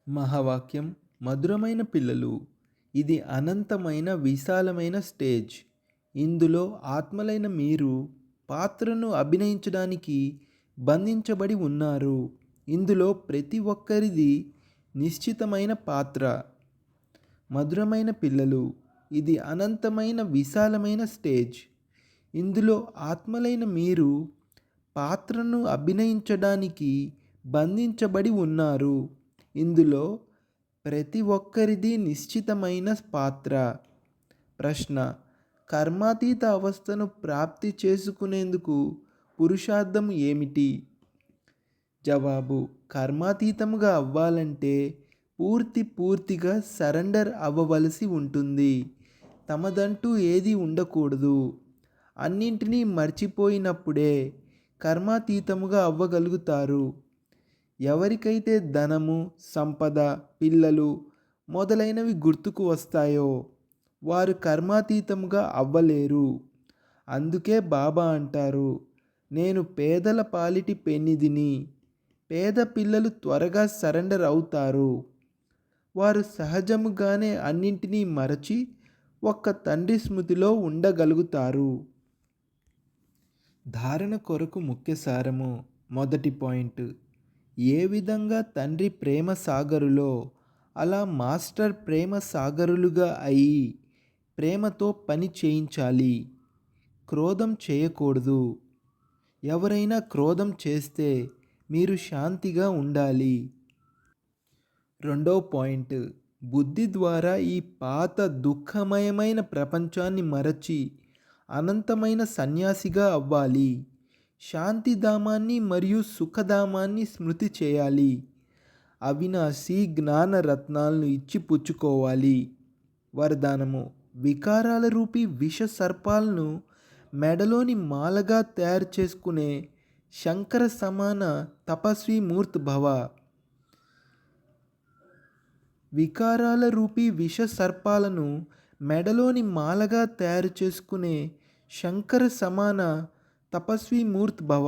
మహావాక్యం మధురమైన పిల్లలు. ఇది అనంతమైన విశాలమైన స్టేజ్. ఇందులో ఆత్మలైన మీరు పాత్రను అభినయించడానికి బంధించబడి ఉన్నారు. ఇందులో ప్రతి ఒక్కరిది నిశ్చితమైన పాత్ర. మధురమైన పిల్లలు, ఇది అనంతమైన విశాలమైన స్టేజ్. ఇందులో ఆత్మలైన మీరు పాత్రను అభినయించడానికి బంధించబడి ఉన్నారు. ఇందులో ప్రతి ఒక్కరిది నిశ్చితమైన పాత్ర. ప్రశ్న: కర్మాతీత అవస్థను ప్రాప్తి చేసుకునేందుకు పురుషార్థం ఏమిటి? జవాబు: కర్మాతీతముగా అవ్వాలంటే పూర్తిగా సరెండర్ అవ్వవలసి ఉంటుంది. తమదంటూ ఏది ఉండకూడదు. అన్నింటినీ మర్చిపోయినప్పుడే కర్మాతీతముగా అవ్వగలుగుతారు. ఎవరికైతే ధనము, సంపద, పిల్లలు మొదలైనవి గుర్తుకు వస్తాయో వారు కర్మాతీతముగా అవ్వలేరు. అందుకే బాబా అంటారు, నేను పేదల పాలిటి పెన్నిధిని. పేద పిల్లలు త్వరగా సరెండర్ అవుతారు. వారు సహజముగానే అన్నింటినీ మరచి ఒక్క తండ్రి స్మృతిలో ఉండగలుగుతారు. ధారణ కొరకు ముఖ్య సారము. మొదటి పాయింట్: ఏ విధంగా తండ్రి ప్రేమ సాగరులో అలా మాస్టర్ ప్రేమ సాగరులుగా అయి ప్రేమతో పని చేయించాలి. క్రోధం చేయకూడదు. ఎవరైనా క్రోధం చేస్తే మీరు శాంతిగా ఉండాలి. రెండో పాయింట్: బుద్ధి ద్వారా ఈ పాత దుఃఖమయమైన ప్రపంచాన్ని మరచి అనంతమైన సన్యాసిగా అవ్వాలి. శాంతిధామాన్ని మరియు సుఖధామాన్ని స్మృతి చేయాలి. అవినాశి జ్ఞాన రత్నాలను ఇచ్చి పుచ్చుకోవాలి. వరదానము: వికారాల రూపీ విష సర్పాలను మెడలోని మాలగా తయారు చేసుకునే శంకర సమాన తపస్వి మూర్తి భవ. వికారాల రూపీ విష సర్పాలను మెడలోని మాలగా తయారు చేసుకునే శంకర సమాన తపస్వి మూర్తి భవ.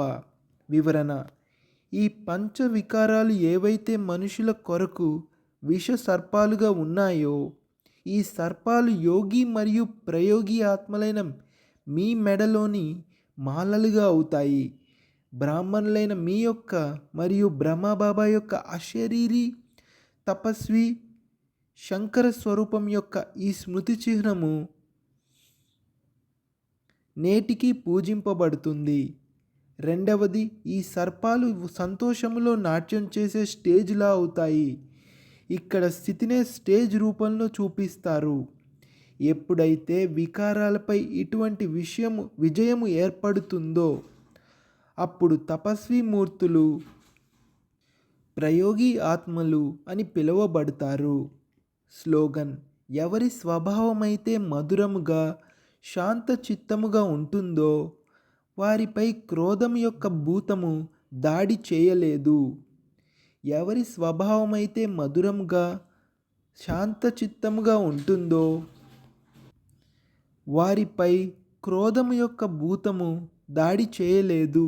వివరణ: ఈ పంచ వికారాలు ఏవైతే మనుషుల కొరకు విష సర్పాలుగా ఉన్నాయో ఈ సర్పాలు యోగి మరియు ప్రయోగి ఆత్మలైన మీ మెడలోని మాలలుగా అవుతాయి. బ్రాహ్మణులైన మీ యొక్క మరియు బ్రహ్మబాబా యొక్క అశరీరి తపస్వి శంకర స్వరూపం యొక్క ఈ స్మృతి చిహ్నము నేటికి పూజింపబడుతుంది. రెండవది, ఈ సర్పాలు సంతోషములో నాట్యం చేసే స్టేజ్లా అవుతాయి. ఇక్కడ స్థితినే స్టేజ్ రూపంలో చూపిస్తారు. ఎప్పుడైతే వికారాలపై ఇటువంటి విజయము ఏర్పడుతుందో అప్పుడు తపస్వి మూర్తులు ప్రయోగి ఆత్మలు అని పిలువబడతారు. స్లోగన్: ఎవరి స్వభావమైతే మధురముగా శాంత చిత్తముగా ఉంటుందో వారిపై క్రోధం యొక్క భూతము దాడి చేయలేదు. ఎవరి స్వభావమైతే మధురముగా శాంత చిత్తముగా ఉంటుందో వారిపై క్రోధము యొక్క భూతము దాడి చేయలేదు.